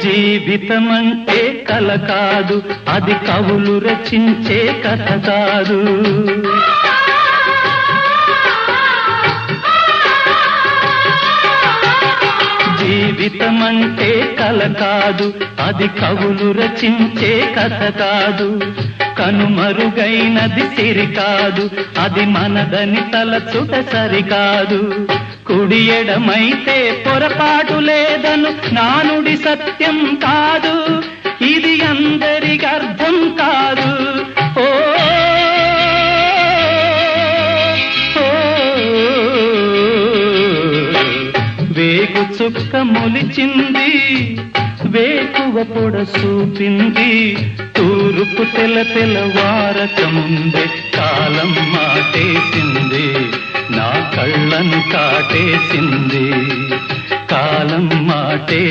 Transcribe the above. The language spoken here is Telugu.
జీవితమంటే కల కాదు, అది కవులు రచించే కథ కాదు. జీవితమంటే కల కాదు, అది కవులు రచించే కథ కాదు. కనుమరుగైనది సిరి కాదు, అది మనదని తలచుట సరికాదు. కుడి ఎడమైతే పొరపాటు లేదను నానుడి సత్యం కాదు, ఇది అందరికి అర్థం కాదు. ఓ వేగు చుక్క మొలిచింది, వేకువ పొడ చూపింది, తూరుపు తెల్లవారక ముందే కాలం మాటేసింది, నా కళ్ళను కాటేసింది. కాలం మాటే